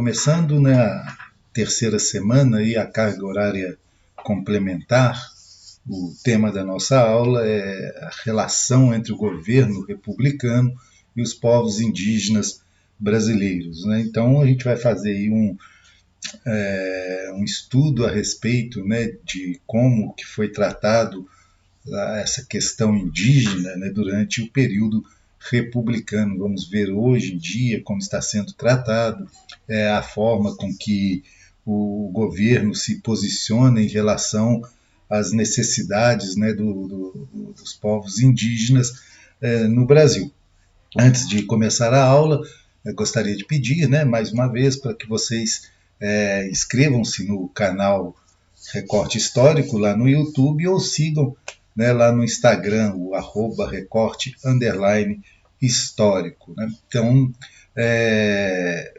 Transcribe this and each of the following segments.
começando na terceira semana e a carga horária complementar, o tema da nossa aula é a relação entre o governo republicano e os povos indígenas brasileiros, né? Então a gente vai fazer aí um estudo a respeito, né, de como que foi tratado essa questão indígena, né, durante o período republicano. Vamos ver hoje em dia como está sendo tratado, a forma com que o governo se posiciona em relação às necessidades, né, dos povos indígenas no Brasil. Antes de começar a aula, eu gostaria de pedir, né, mais uma vez, para que vocês inscrevam-se no canal Recorte Histórico lá no YouTube ou sigam, né, lá no Instagram, o @recorte_histórico. Né? Então,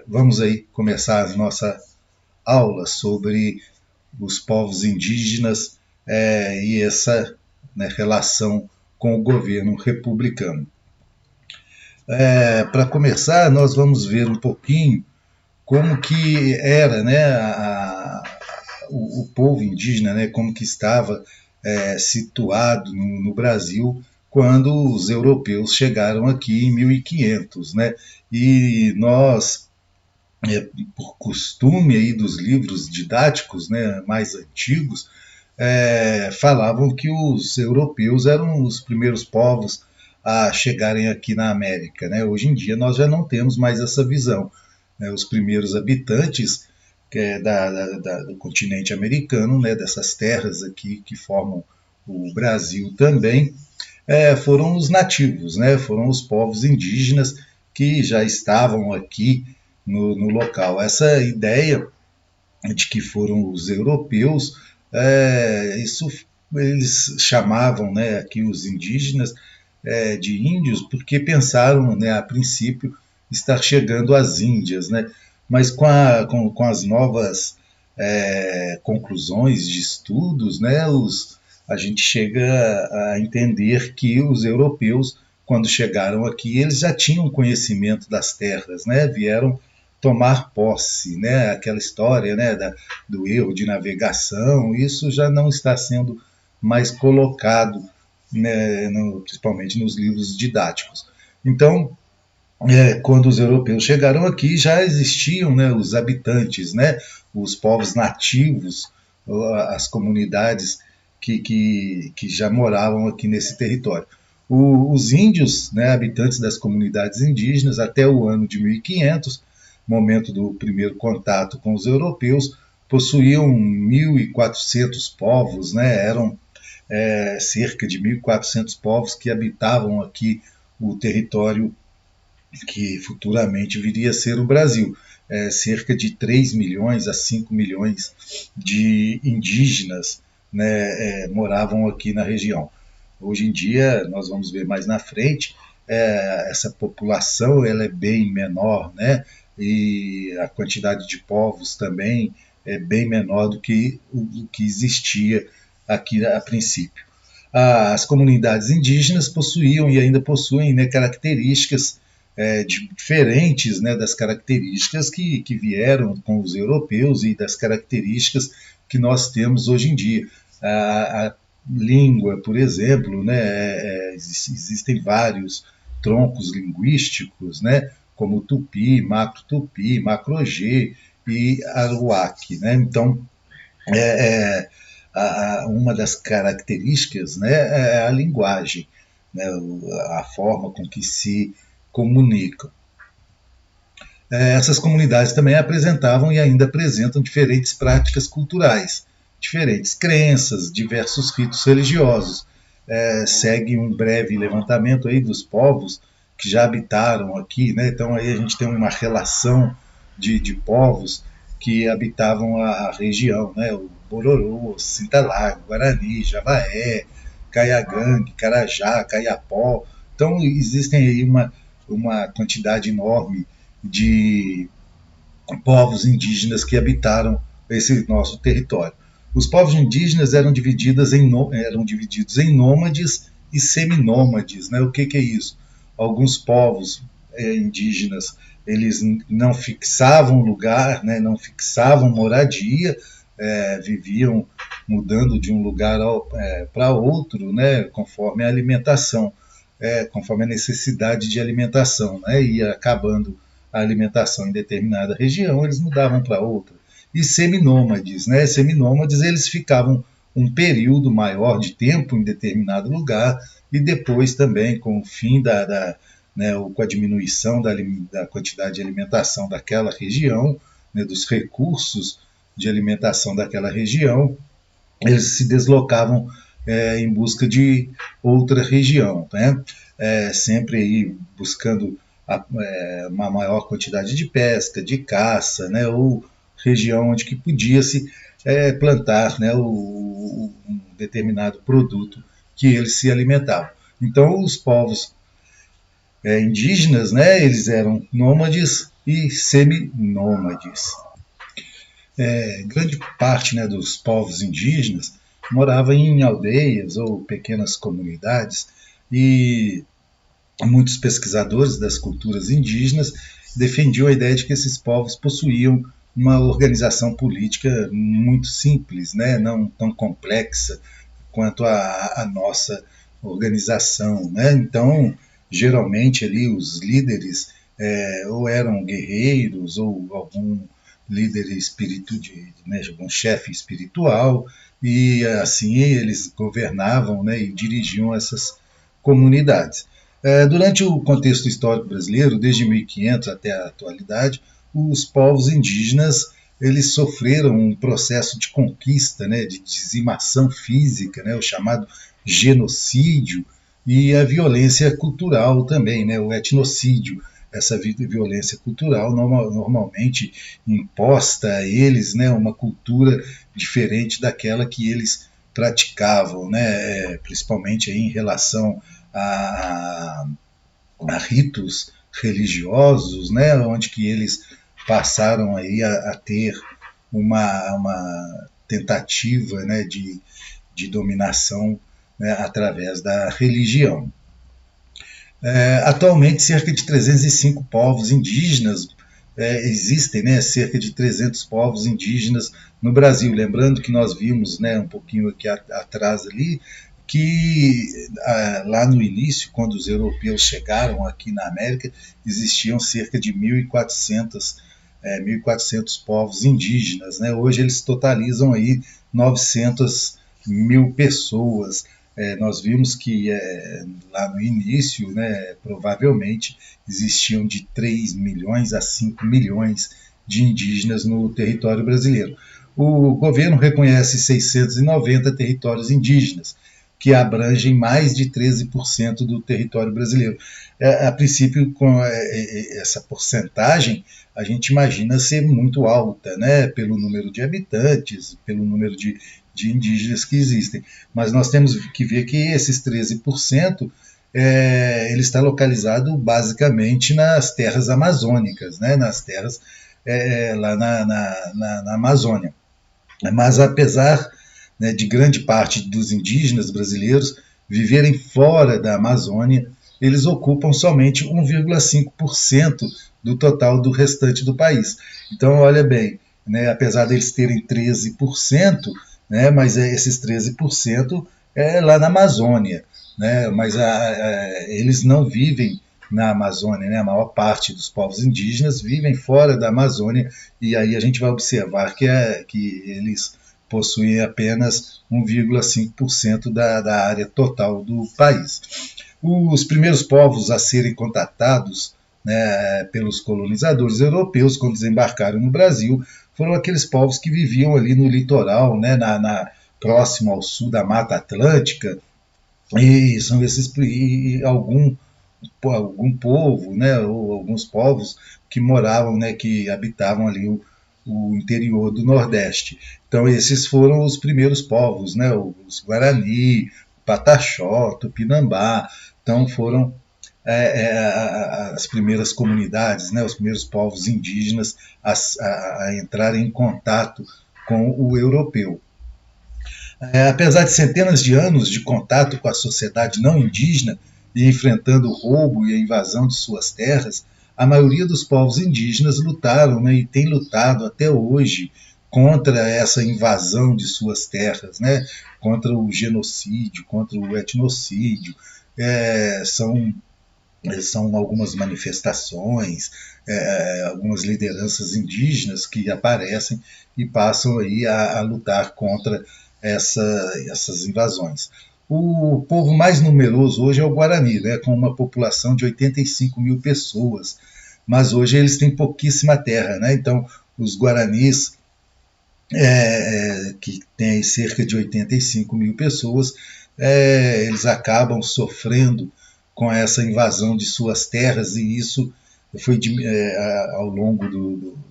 vamos aí começar a nossa aula sobre os povos indígenas e essa, né, relação com o governo republicano. Para começar, nós vamos ver um pouquinho como que era, né, o povo indígena, né, como que estava situado no Brasil quando os europeus chegaram aqui em 1500, né? E nós, por costume aí dos livros didáticos, né, mais antigos, falavam que os europeus eram os primeiros povos a chegarem aqui na América, né? Hoje em dia nós já não temos mais essa visão, né? Os primeiros habitantes do continente americano, né, dessas terras aqui que formam o Brasil também, foram os nativos, né, foram os povos indígenas que já estavam aqui no local. Essa ideia de que foram os europeus, isso eles chamavam, né, aqui os indígenas de índios, porque pensaram, né, a princípio estar chegando às Índias, né? Mas com as novas conclusões de estudos, né, a gente chega a entender que os europeus, quando chegaram aqui, eles já tinham conhecimento das terras, né, vieram tomar posse, né, aquela história, né, do erro de navegação, isso já não está sendo mais colocado, né, principalmente nos livros didáticos. Então, quando os europeus chegaram aqui, já existiam, né, os habitantes, né, os povos nativos, as comunidades que já moravam aqui nesse território. Os índios, né, habitantes das comunidades indígenas, até o ano de 1500, momento do primeiro contato com os europeus, possuíam 1.400 povos, né, eram cerca de 1.400 povos que habitavam aqui o território que futuramente viria a ser o Brasil. Cerca de 3 milhões a 5 milhões de indígenas, né, moravam aqui na região. Hoje em dia, nós vamos ver mais na frente, essa população ela é bem menor, né, e a quantidade de povos também é bem menor do que o que existia aqui a princípio. As comunidades indígenas possuíam e ainda possuem, né, características diferentes, né, das características que vieram com os europeus e das características que nós temos hoje em dia. A língua, por exemplo, né, existem vários troncos linguísticos, né, como tupi, macro-tupi, macro-G e aruaque, né? Então, uma das características, né, é a linguagem, né, a forma com que se comunicam. Essas comunidades também apresentavam e ainda apresentam diferentes práticas culturais, diferentes crenças, diversos ritos religiosos. Segue um breve levantamento aí dos povos que já habitaram aqui, né? Então aí a gente tem uma relação de povos que habitavam a região, né? O Bororô, Cinta-Lago, Guarani, Javaé, Caiagangue, Carajá, Caiapó. Então existem aí uma quantidade enorme de povos indígenas que habitaram esse nosso território. Os povos indígenas eram divididos em nômades e seminômades, né? O que é isso? Alguns povos indígenas eles não fixavam lugar, né, não fixavam moradia, viviam mudando de um lugar para outro, né, conforme a alimentação, conforme a necessidade de alimentação, né, ia acabando a alimentação em determinada região, eles mudavam para outra. E seminômades, né, seminômades eles ficavam um período maior de tempo em determinado lugar e depois também com o fim né, com a diminuição da quantidade de alimentação daquela região, né, dos recursos de alimentação daquela região, eles se deslocavam em busca de outra região, né? Sempre aí buscando uma maior quantidade de pesca, de caça, né? Ou região onde que podia se plantar, né? Um determinado produto que eles se alimentavam. Então os povos indígenas, né? Eles eram nômades e seminômades. Grande parte, né, dos povos indígenas morava em aldeias ou pequenas comunidades e muitos pesquisadores das culturas indígenas defendiam a ideia de que esses povos possuíam uma organização política muito simples, né, não tão complexa quanto a nossa organização, né? Então, geralmente ali os líderes ou eram guerreiros ou algum líder né, um chefe espiritual, e assim eles governavam, né, e dirigiam essas comunidades. Durante o contexto histórico brasileiro, desde 1500 até a atualidade, os povos indígenas eles sofreram um processo de conquista, né, de dizimação física, né, o chamado genocídio, e a violência cultural também, né, o etnocídio, essa violência cultural normalmente imposta a eles, né, uma cultura diferente daquela que eles praticavam, né, principalmente aí em relação a ritos religiosos, né, onde que eles passaram aí a ter uma tentativa, né, de dominação, né, através da religião. Atualmente, cerca de 305 povos indígenas existem, né, cerca de 300 povos indígenas no Brasil. Lembrando que nós vimos, né, um pouquinho aqui atrás ali, que lá no início, quando os europeus chegaram aqui na América, existiam cerca de 1.400 povos indígenas, né? Hoje eles totalizam aí 900 mil pessoas. Nós vimos que lá no início, né, provavelmente existiam de 3 milhões a 5 milhões de indígenas no território brasileiro. O governo reconhece 690 territórios indígenas, que abrangem mais de 13% do território brasileiro. A princípio, com essa porcentagem, a gente imagina ser muito alta, né, pelo número de habitantes, pelo número de indígenas que existem. Mas nós temos que ver que esses 13% ele está localizado basicamente nas terras amazônicas, né, nas terras lá na Amazônia. Mas apesar, né, de grande parte dos indígenas brasileiros viverem fora da Amazônia, eles ocupam somente 1,5% do total do restante do país. Então, olha bem, né, apesar deles terem 13%, né, mas esses 13% é lá na Amazônia, né, mas eles não vivem na Amazônia, né, a maior parte dos povos indígenas vivem fora da Amazônia, e aí a gente vai observar que eles possuem apenas 1,5% da área total do país. Os primeiros povos a serem contatados, né, pelos colonizadores europeus quando desembarcaram no Brasil foram aqueles povos que viviam ali no litoral, né, próximo ao sul da Mata Atlântica, e são esses algum povo, né, ou alguns povos que moravam, né, que habitavam ali o interior do Nordeste. Então esses foram os primeiros povos, né, os Guarani, Pataxó, Tupinambá. Então foram as primeiras comunidades, né, os primeiros povos indígenas a entrarem em contato com o europeu. Apesar de centenas de anos de contato com a sociedade não indígena e enfrentando o roubo e a invasão de suas terras, a maioria dos povos indígenas lutaram, né, e tem lutado até hoje contra essa invasão de suas terras, né, contra o genocídio, contra o etnocídio. São algumas manifestações, algumas lideranças indígenas que aparecem e passam aí a lutar contra essas invasões. O povo mais numeroso hoje é o Guarani, né, com uma população de 85 mil pessoas, mas hoje eles têm pouquíssima terra, né? Então, os Guaranis, que tem cerca de 85 mil pessoas, eles acabam sofrendo com essa invasão de suas terras, e isso foi ao longo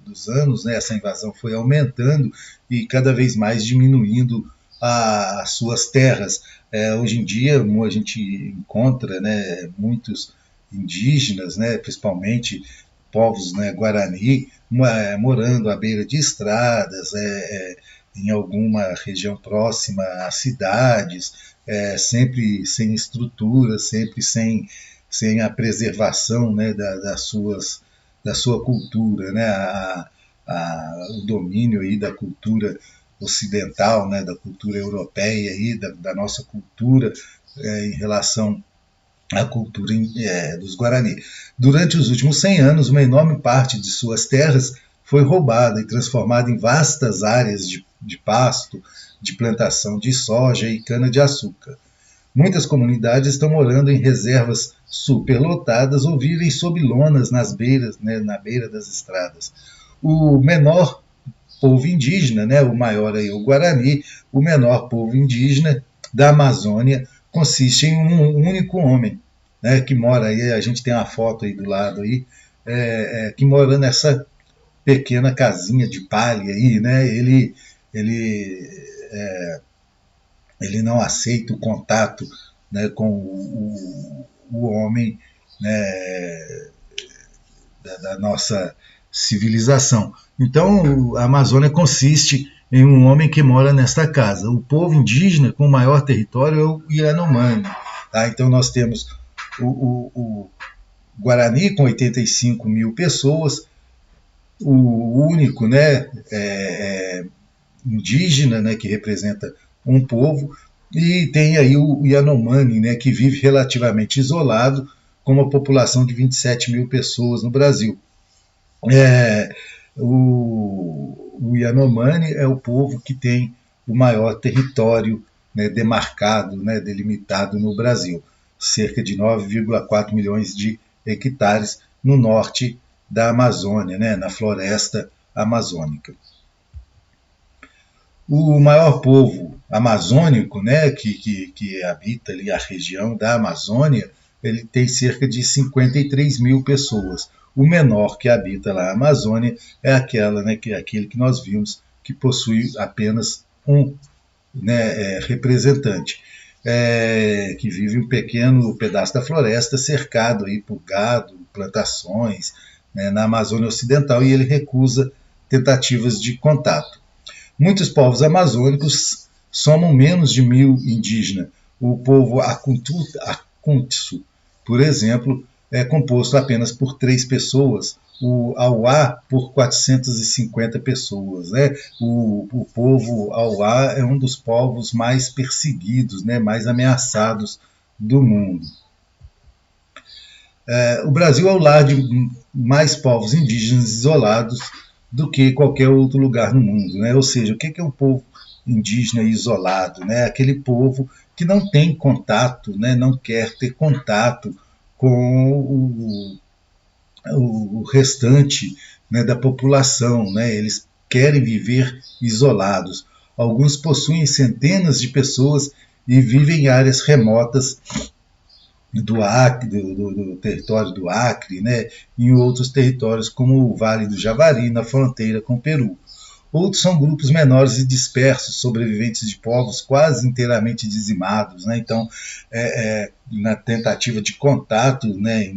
dos anos, né, essa invasão foi aumentando e cada vez mais diminuindo as suas terras. Hoje em dia a gente encontra, né, muitos indígenas, né, principalmente povos, né, Guarani, morando à beira de estradas, em alguma região próxima às cidades, sempre sem estrutura, sempre sem a preservação, né, da sua cultura, né, o domínio aí da cultura ocidental, né, da cultura europeia, aí, da nossa cultura em relação à cultura dos Guarani. Durante os últimos 100 anos, uma enorme parte de suas terras foi roubada e transformada em vastas áreas de pasto, de plantação de soja e cana-de-açúcar. Muitas comunidades estão morando em reservas superlotadas ou vivem sob lonas nas beiras, né, na beira das estradas. O menor povo indígena, né, o maior aí, o Guarani, o menor povo indígena da Amazônia, consiste em um único homem, né, que mora aí, a gente tem uma foto aí do lado aí, que mora nessa pequena casinha de palha aí, né, ele não aceita o contato, né, com o homem, né, da nossa civilização. Então, a Amazônia consiste em um homem que mora nesta casa. O povo indígena com o maior território é o Yanomami. Tá? Então, nós temos o Guarani com 85 mil pessoas, o único, né, indígena, né, que representa um povo, e tem aí o Yanomami, né, que vive relativamente isolado, com uma população de 27 mil pessoas no Brasil. O Yanomami é o povo que tem o maior território, né, demarcado, né, delimitado no Brasil, cerca de 9,4 milhões de hectares no norte da Amazônia, né, na floresta amazônica. O maior povo amazônico, né, que habita ali a região da Amazônia, ele tem cerca de 53 mil pessoas. O menor que habita lá a Amazônia é aquele que nós vimos, que possui apenas um, né, representante, que vive um pequeno pedaço da floresta cercado aí por gado, plantações, né, na Amazônia Ocidental, e ele recusa tentativas de contato. Muitos povos amazônicos somam menos de 1.000 indígenas. O povo Akuntsu, por exemplo, é composto apenas por 3 pessoas, o Auá por 450 pessoas. Né? O povo Auá é um dos povos mais perseguidos, né, mais ameaçados do mundo. O Brasil é o lar de mais povos indígenas isolados do que qualquer outro lugar no mundo. Né? Ou seja, o que é um povo indígena isolado? Né? Aquele povo que não tem contato, né, não quer ter contato com o restante, né, da população. Né? Eles querem viver isolados. Alguns possuem centenas de pessoas e vivem em áreas remotas do Acre, do território do Acre, né, em outros territórios como o Vale do Javari, na fronteira com o Peru. Outros são grupos menores e dispersos, sobreviventes de povos quase inteiramente dizimados. Né? Então, na tentativa de contato, né,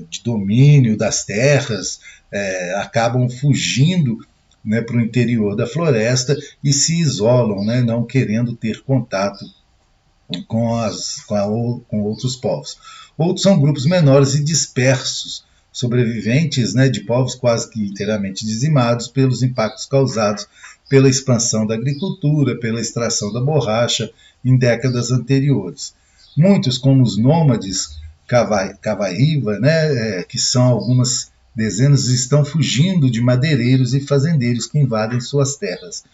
de domínio das terras, acabam fugindo, né, para o interior da floresta e se isolam, né, não querendo ter contato com outros povos. Outros são grupos menores e dispersos, sobreviventes, né, de povos quase que inteiramente dizimados pelos impactos causados pela expansão da agricultura, pela extração da borracha em décadas anteriores. Muitos, como os nômades Cavaiva, né, que são algumas dezenas, estão fugindo de madeireiros e fazendeiros que invadem suas terras.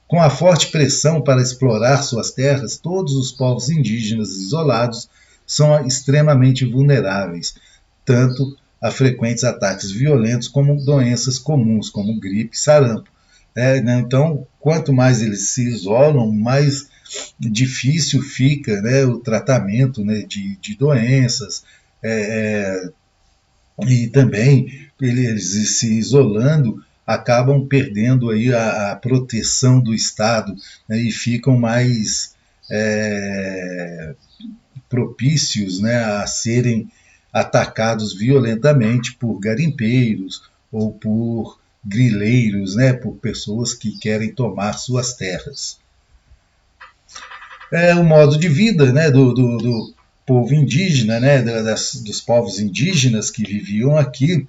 Com a forte pressão para explorar suas terras, todos os povos indígenas isolados são extremamente vulneráveis, tanto a frequentes ataques violentos como doenças comuns, como gripe e sarampo. Então, quanto mais eles se isolam, mais difícil fica, né, o tratamento, né, de doenças, e também eles se isolando acabam perdendo aí a proteção do Estado, né, e ficam mais propícios, né, a serem atacados violentamente por garimpeiros ou por grileiros, né, por pessoas que querem tomar suas terras. O modo de vida, né, do povo indígena, né, dos povos indígenas que viviam aqui,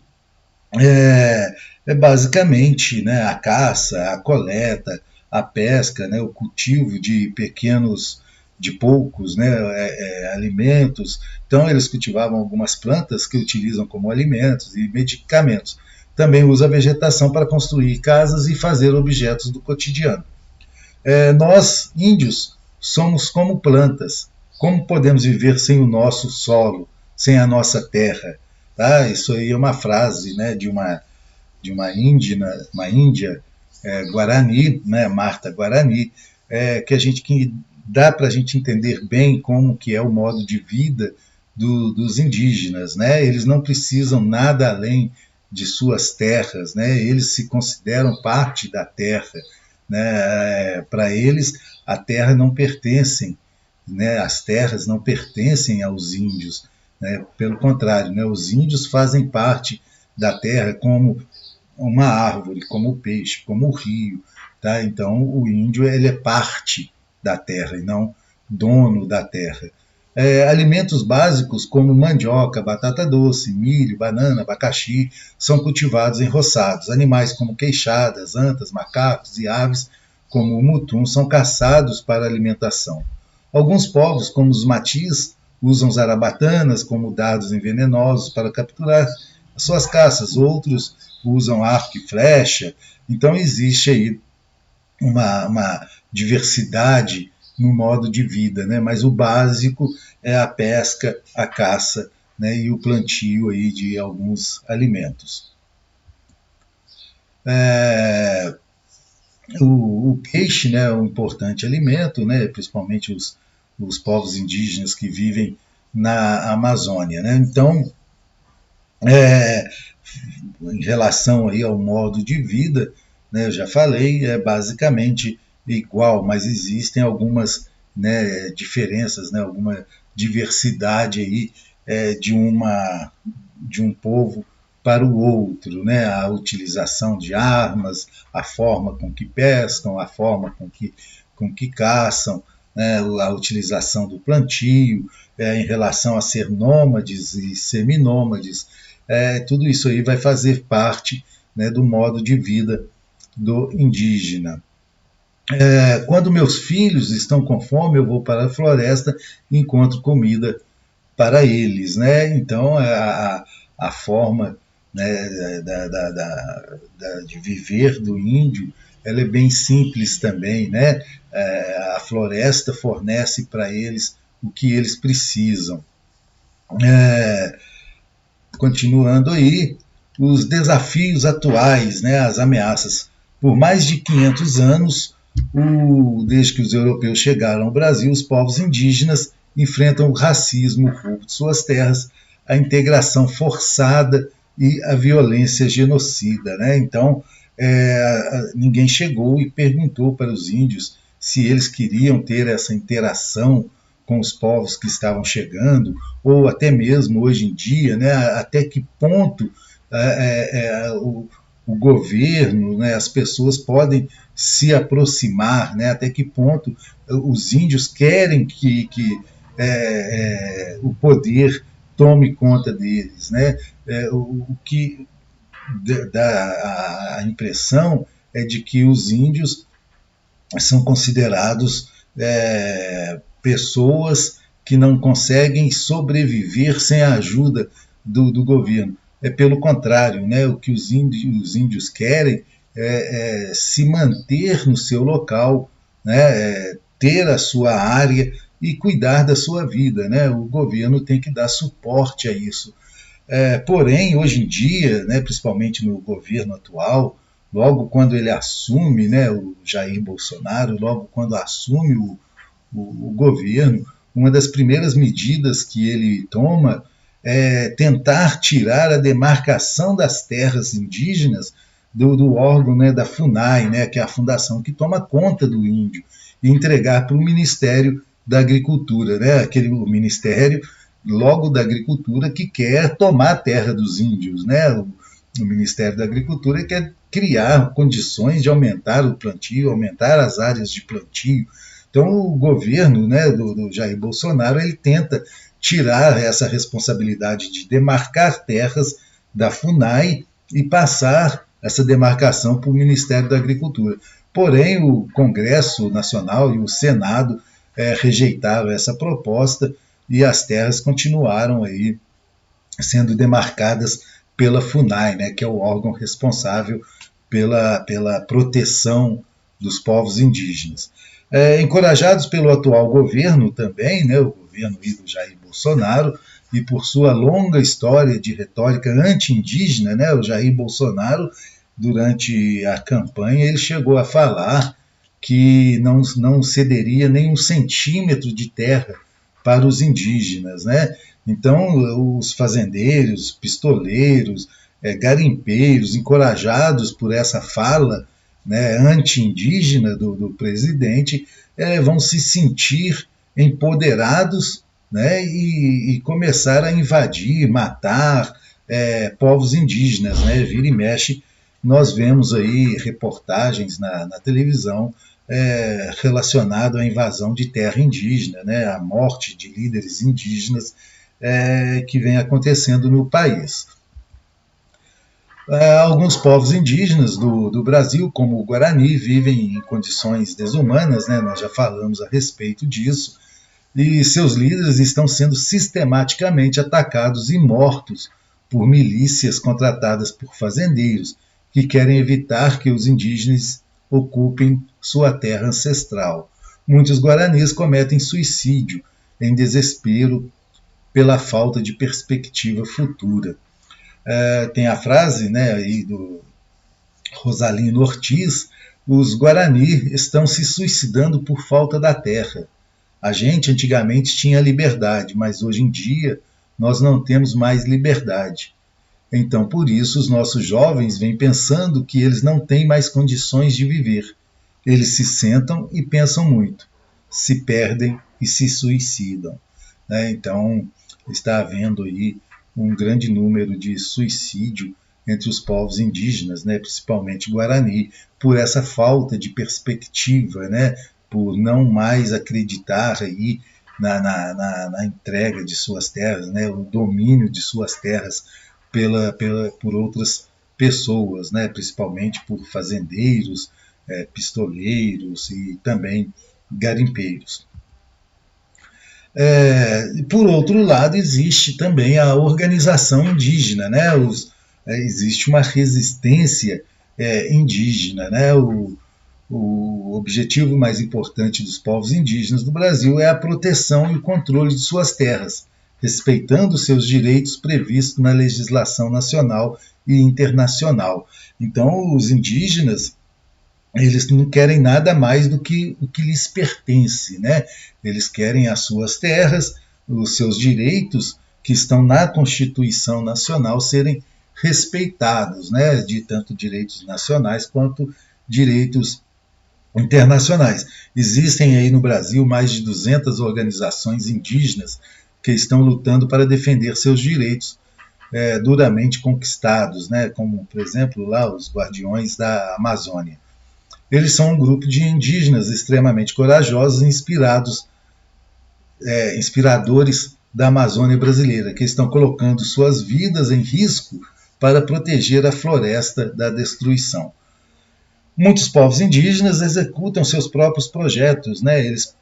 é basicamente, né, a caça, a coleta, a pesca, né, o cultivo de poucos, né, alimentos. Então eles cultivavam algumas plantas que utilizam como alimentos e medicamentos. Também usa a vegetação para construir casas e fazer objetos do cotidiano. Nós, índios, somos como plantas. Como podemos viver sem o nosso solo, sem a nossa terra? Tá? Isso aí é uma frase, né, de uma índia Guarani, né, Marta Guarani, que dá para a gente entender bem como que é o modo de vida dos indígenas, né? Eles não precisam nada além de suas terras, né? Eles se consideram parte da terra, né? Para eles, a terra não pertence, né? As terras não pertencem aos índios, né? Pelo contrário, né? Os índios fazem parte da terra como uma árvore, como o peixe, como o rio. Tá? Então, o índio ele é parte da terra e não dono da terra. Alimentos básicos como mandioca, batata doce, milho, banana, abacaxi são cultivados em roçados. Animais como queixadas, antas, macacos e aves como o mutum são caçados para alimentação. Alguns povos, como os matis, usam zarabatanas como dardos envenenosos para capturar suas caças. Outros usam arco e flecha. Então existe aí uma diversidade no modo de vida, né? Mas o básico é a pesca, a caça, né? E o plantio aí de alguns alimentos. O peixe, né, é um importante alimento, né? Principalmente os povos indígenas que vivem na Amazônia, né? Então, em relação aí ao modo de vida, né, eu já falei, é basicamente igual, mas existem algumas, né, diferenças, né, alguma diversidade aí de um povo para o outro, né, a utilização de armas, a forma com que pescam, a forma com que caçam, né, a utilização do plantio, em relação a ser nômades e seminômades. Tudo isso aí vai fazer parte, né, do modo de vida do indígena. Quando meus filhos estão com fome, eu vou para a floresta e encontro comida para eles, né? Então, a forma, né, de viver do índio, ela é bem simples também, né? A floresta fornece para eles o que eles precisam. Continuando aí, os desafios atuais, né, as ameaças. Por mais de 500 anos, desde que os europeus chegaram ao Brasil, os povos indígenas enfrentam o racismo, o roubo de suas terras, a integração forçada e a violência genocida. Né? Então, ninguém chegou e perguntou para os índios se eles queriam ter essa interação com os povos que estavam chegando, ou até mesmo hoje em dia, né, até que ponto o governo, né, as pessoas podem se aproximar, né, até que ponto os índios querem que o poder tome conta deles, né? O que dá a impressão é de que os índios são considerados pessoas que não conseguem sobreviver sem a ajuda do governo. É pelo contrário, né? O que os índios querem é se manter no seu local, né? Ter a sua área e cuidar da sua vida, né? O governo tem que dar suporte a isso. Porém, hoje em dia, né, principalmente no governo atual, logo quando ele assume, né, o Jair Bolsonaro, logo quando assume o governo, uma das primeiras medidas que ele toma é tentar tirar a demarcação das terras indígenas do órgão, né, da FUNAI, né, que é a fundação que toma conta do índio, e entregar para o Ministério da Agricultura, né, o Ministério logo da Agricultura que quer tomar a terra dos índios, né? O Ministério da Agricultura quer criar condições de aumentar o plantio, aumentar as áreas de plantio. Então o governo, né, do Jair Bolsonaro, ele tenta tirar essa responsabilidade de demarcar terras da FUNAI e passar essa demarcação para o Ministério da Agricultura. Porém, o Congresso Nacional e o Senado rejeitaram essa proposta e as terras continuaram aí sendo demarcadas pela FUNAI, né, que é o órgão responsável pela proteção dos povos indígenas. Encorajados pelo atual governo também, né, o governo do Jair Bolsonaro, e por sua longa história de retórica anti-indígena, né, o Jair Bolsonaro, durante a campanha, ele chegou a falar que não cederia nem 1 centímetro de terra para os indígenas, né? Então, os fazendeiros, pistoleiros, garimpeiros, encorajados por essa fala, né, anti-indígena do presidente, vão se sentir empoderados, né, e começar a invadir, matar povos indígenas, né? Vira e mexe, nós vemos aí reportagens na televisão relacionado à invasão de terra indígena, né, a morte de líderes indígenas que vem acontecendo no país. Alguns povos indígenas do Brasil, como o Guarani, vivem em condições desumanas, né, nós já falamos a respeito disso, e seus líderes estão sendo sistematicamente atacados e mortos por milícias contratadas por fazendeiros que querem evitar que os indígenas ocupem sua terra ancestral. Muitos guaranis cometem suicídio em desespero pela falta de perspectiva futura. Tem a frase, né, aí do Rosalino Ortiz: os guarani estão se suicidando por falta da terra. A gente antigamente tinha liberdade, mas hoje em dia nós não temos mais liberdade. Então, por isso, os nossos jovens vêm pensando que eles não têm mais condições de viver. Eles se sentam e pensam muito, se perdem e se suicidam, né? Então, está havendo aí um grande número de suicídio entre os povos indígenas, né, principalmente Guarani, por essa falta de perspectiva, né, por não mais acreditar aí na entrega de suas terras, né, o domínio de suas terras por outras pessoas, né, principalmente por fazendeiros, pistoleiros e também garimpeiros. Por outro lado, existe também a organização indígena, né, existe uma resistência indígena, né, o objetivo mais importante dos povos indígenas do Brasil é a proteção e o controle de suas terras, respeitando seus direitos previstos na legislação nacional e internacional. Então, os indígenas, eles não querem nada mais do que o que lhes pertence, né? Eles querem as suas terras, os seus direitos que estão na Constituição Nacional serem respeitados, né? De tanto direitos nacionais quanto direitos internacionais. Existem aí no Brasil mais de 200 organizações indígenas que estão lutando para defender seus direitos duramente conquistados, né? Como, por exemplo, lá os Guardiões da Amazônia. Eles são um grupo de indígenas extremamente corajosos e inspiradores da Amazônia brasileira, que estão colocando suas vidas em risco para proteger a floresta da destruição. Muitos povos indígenas executam seus próprios projetos, né? Eles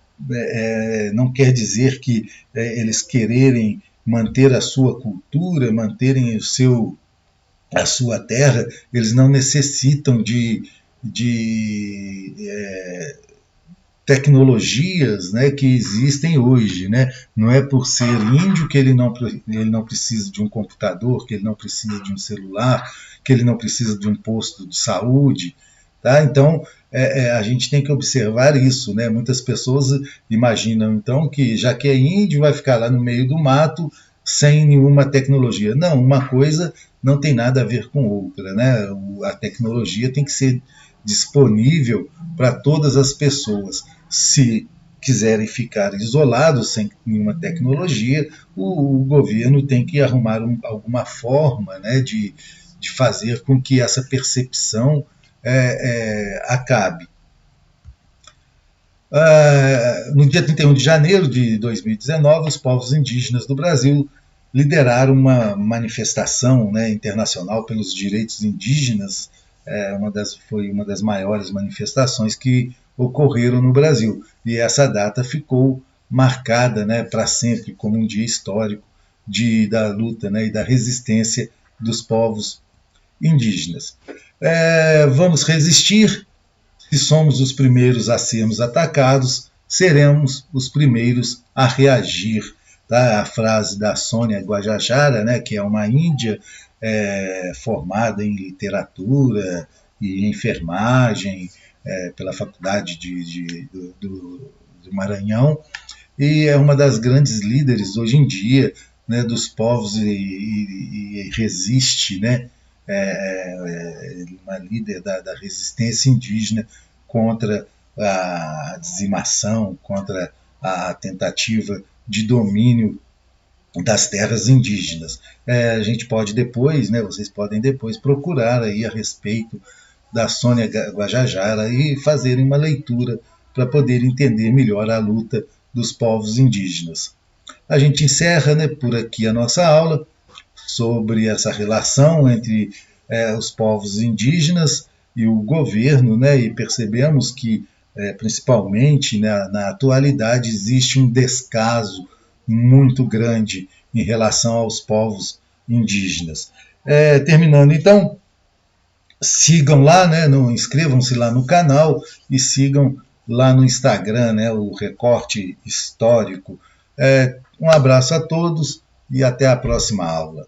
não quer dizer que eles quererem manter a sua cultura, manterem a sua terra, eles não necessitam de tecnologias, né, que existem hoje, né? Não é por ser índio que ele não precisa de um computador, que ele não precisa de um celular, que ele não precisa de um posto de saúde. Tá? Então, a gente tem que observar isso. Né? Muitas pessoas imaginam, então, que já que é índio, vai ficar lá no meio do mato sem nenhuma tecnologia. Não, uma coisa não tem nada a ver com outra. Né? A tecnologia tem que ser disponível para todas as pessoas. Se quiserem ficar isolados, sem nenhuma tecnologia, o governo tem que arrumar alguma forma, né, de fazer com que essa percepção acabe. No dia 31 de janeiro de 2019, os povos indígenas do Brasil lideraram uma manifestação, né, internacional pelos direitos indígenas. Foi uma das maiores manifestações que ocorreram no Brasil. E essa data ficou marcada, né, para sempre como um dia histórico da luta, né, e da resistência dos povos indígenas. Vamos resistir. Se somos os primeiros a sermos atacados, seremos os primeiros a reagir. Tá? A frase da Sônia Guajajara, né, que é uma índia formada em literatura e enfermagem pela Faculdade do Maranhão, e é uma das grandes líderes hoje em dia, né, dos povos e resiste, né, uma líder da resistência indígena contra a dizimação, contra a tentativa de domínio das terras indígenas. A gente pode depois, né, vocês podem depois procurar aí a respeito da Sônia Guajajara e fazerem uma leitura para poder entender melhor a luta dos povos indígenas. A gente encerra, né, por aqui a nossa aula sobre essa relação entre os povos indígenas e o governo, né, e percebemos que, principalmente na atualidade, existe um descaso muito grande em relação aos povos indígenas. Terminando, então, sigam lá, né, inscrevam-se lá no canal e sigam lá no Instagram, né, o Recorte Histórico. Um abraço a todos e até a próxima aula.